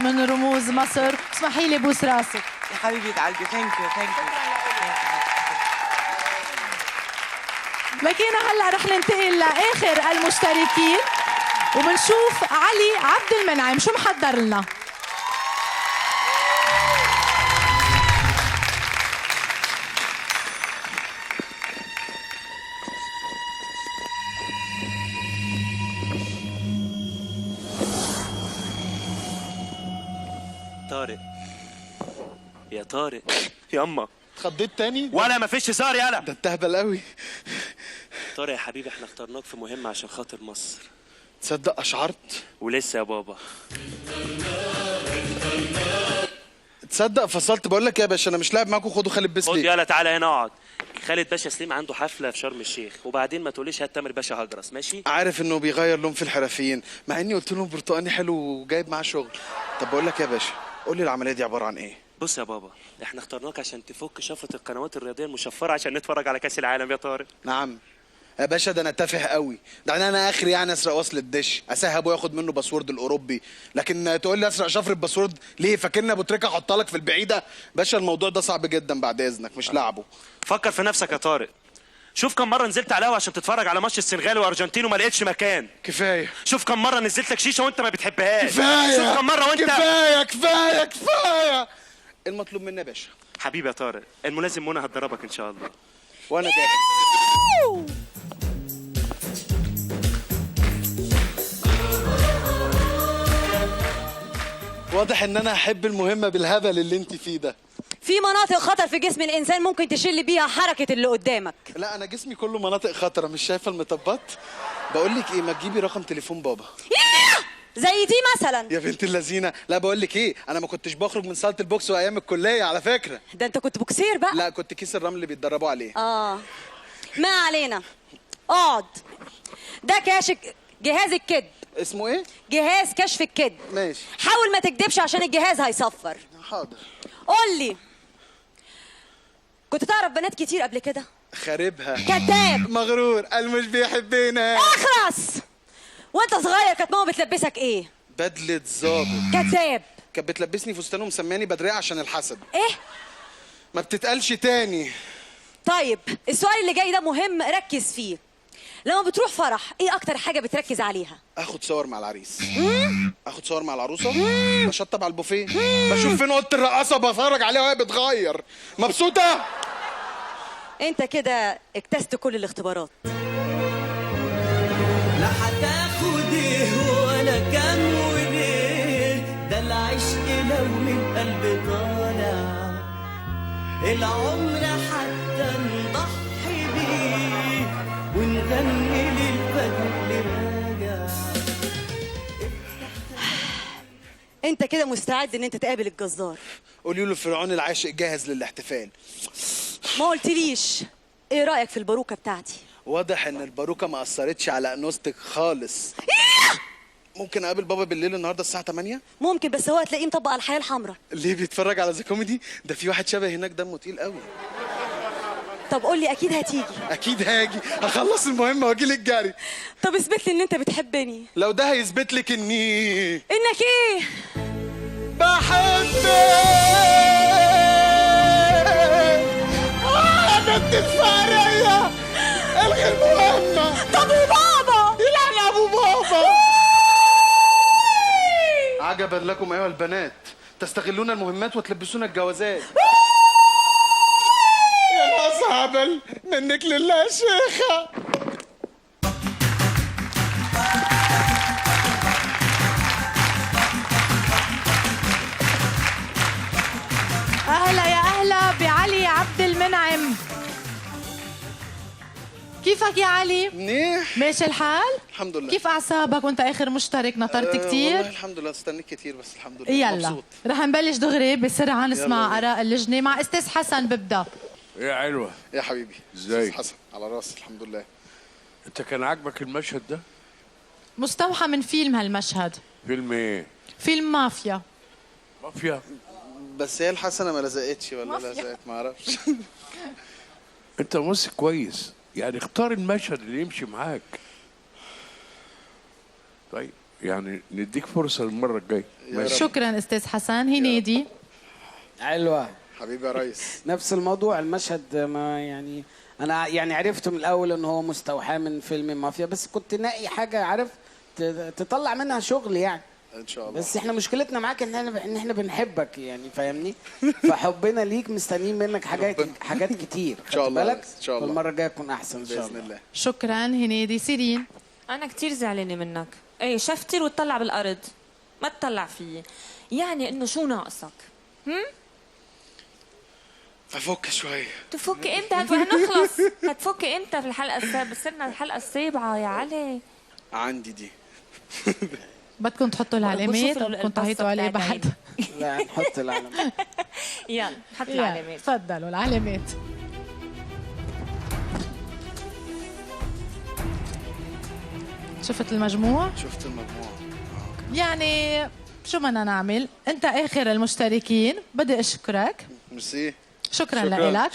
من رموز مصر. اسمحي لي بوس راسك يا حبيبي تعالجي. ثانك يو ثانك يو. لكن هلا رح ننتقل لاخر المشتركين وبنشوف علي عبد المنعم شو محضر لنا. طارق يا طارق ياما اتخضيت تاني ولا مفيش هزار يالا. ده انت هبل قوي. طارق يا حبيبي احنا اخترناك في مهمة عشان خاطر مصر. تصدق اشعرت؟ ولسه يا بابا. تصدق فصلت. بقول لك ايه يا باشا، انا مش لاعب معاكم. خدوا خالد بس خد ليه؟ يالا تعالى هنا اقعد. خالد باشا سليم عنده حفلة في شرم الشيخ، وبعدين ما تقوليش هات تامر باشا هجرس ماشي؟ عارف انه بيغير لون في الحرفيين، مع اني قلت لهم برتقاني حلو وجايب معاه شغل. طب بقول لك ايه يا باشا، قول لي العمليه دي عباره عن ايه؟ بص يا بابا، احنا اخترناك عشان تفك شفرة القنوات الرياضية المشفرة عشان نتفرج على كأس العالم يا طارق. نعم يا باشا، ده انا تافه قوي. ده انا اخري يعني اسرق وصل الدش، اسهب ابويا ياخد منه باسورد الاوروبي، لكن تقول لي اسرق شفره باسورد ليه؟ فاكرني ابو تريكه احطها لك في البعيده؟ باشا الموضوع ده صعب جدا بعد اذنك، مش لعبه. فكر في نفسك يا طارق. شوف كم مرة نزلت على القهوة عشان تتفرج على ماتش السنغال وارجنتين وما لقيتش مكان. كفايه. شوف كم مرة نزلت لك شيشة وانت ما بتحبهاش. كفايه. شوف كم مرة وانت كفايه كفايه كفايه. المطلوب مني يا باشا؟ حبيبي يا طارق، الملازم منى هتدربك ان شاء الله. وانا جاي. واضح ان انا احب المهمه بالهبل اللي انت فيه ده. في مناطق خطر في جسم الانسان ممكن تشل بيها حركه اللي قدامك. لا انا جسمي كله مناطق خطره، مش شايفه المطبات؟ بقول لك ايه، ما تجيبي رقم تليفون بابا. زي دي مثلا. يا بنت اللذينه. لا بقول لك ايه، انا ما كنتش بخرج من صاله البوكس وايام الكليه على فكره. ده انت كنت بوكسير بقى. لا كنت كيس الرمل اللي بيتدربوا عليه. ما علينا. اقعد. ده جهاز الكذب. اسمه ايه؟ جهاز كشف الكذب. ماشي. حاول ما تكدبش عشان الجهاز هيصفر. حاضر. قول لي، كنت تعرف بنات كتير قبل كده؟ خاربها. كذاب. مغرور. قال مش بيحبنا. اخرس. وانت صغير كانت ماما بتلبسك ايه؟ بدله ظابط. كذاب. كانت بتلبسني فستان ومسماني بدريه عشان الحسد. ايه؟ ما بتتقالش تاني. طيب السؤال اللي جاي ده مهم، ركز فيه. لما بتروح فرح ايه اكتر حاجه بتركز عليها؟ اخد صور مع العريس. اخد صور مع العروسه. بشطب على البوفيه. بشوف فين اوضه الرقاصه بتفرج عليها وهي بتغير. مبسوطه؟ انت كده اجتزت كل الاختبارات. لا هتاخد ايه ولا كام وليه، ده العشق لو من قلب طالع العمر حتى نضحي بيه ونغني للفجر اللي راجع. انت كده مستعد ان انت تقابل الجزار. قولي له فرعون العاشق جاهز للاحتفال. ما قلتليش ايه رايك في الباروكه بتاعتي؟ واضح ان الباروكه ما اثرتش على انوثتك خالص. ممكن اقابل بابا بالليل النهارده الساعه 8؟ ممكن، بس هو هتلاقيه مطبق على الحياه الحمراء. ليه بيتفرج على ذا كوميدي؟ ده في واحد شبه هناك دمه تقيل قوي. طب قول لي اكيد هتيجي. اكيد هاجي، هخلص المهمه واجي لك جري. طب اثبت لي ان انت بتحبني. لو ده هيثبت لك اني انك ايه؟ بحبك. انا الدفاعية. الغي المهمه. طب وبابا؟ يلعن ابو بابا. عجبا لكم ايها البنات، تستغلون المهمات وتلبسون الجوازات. يا ناس هبل منك لله يا شيخه. اهلا يا اهلا بعلي عبد المنعم. كيفك يا علي؟ منيح. ماشي الحال؟ الحمد لله. كيف اعصابك وانت اخر مشترك؟ نطرت كتير؟ والله الحمد لله، استنيت كتير بس الحمد لله. يلا مبسوط. رح نبلش دغري بسرعه نسمع اراء اللجنه مع استاذ حسن. ببدا. ايه علوة؟ يا حبيبي. ازاي؟ أستاذ حسن على راسي الحمد لله. انت كان عاجبك المشهد ده؟ مستوحى من فيلم هالمشهد. فيلم ايه؟ فيلم مافيا. مافيا؟ بس هي الحسنه ما لزقتش ولا لزقت ما اعرفش. انت ممثل كويس، يعني اختار المشهد اللي يمشي معاك. طيب يعني نديك فرصه المره الجايه. شكرا استاذ حسن. هنيدي. حلوة. حبيبي يا ريس. نفس الموضوع المشهد، ما يعني انا يعني عرفت من الاول ان هو مستوحى من فيلم مافيا، بس كنت ناقي حاجه عارف تطلع منها شغل يعني. ان شاء الله. بس احنا مشكلتنا معاك ان احنا بنحبك يعني، فاهمني؟ فحبنا ليك مستنيين منك حاجات كتير. ان شاء الله. بالك ان شاء الله. والمره الجايه تكون احسن ان شاء باذن الله. الله. شكرا هنيدي. سيرين. أنا كتير زعلانة منك. إيه شفتر وتطلع بالأرض، ما تطلع فيي. يعني إنه شو ناقصك؟ افك شويه. تفك إمتى؟ هنخلص. هتفك إمتى في الحلقة السابعة؟ صرنا الحلقة السابعة يا علي. عندي دي. بدكم تحطوا العلامات او بدكم تعيطوا عليه بعد؟ لا نحط العلامات. يلا حط العلامات. تفضلوا العلامات. شفت المجموع؟ شفت المجموعه. يعني شو بدنا نعمل؟ انت اخر المشتركين، بدي اشكرك. ميرسي. شكرا شكراً. لك.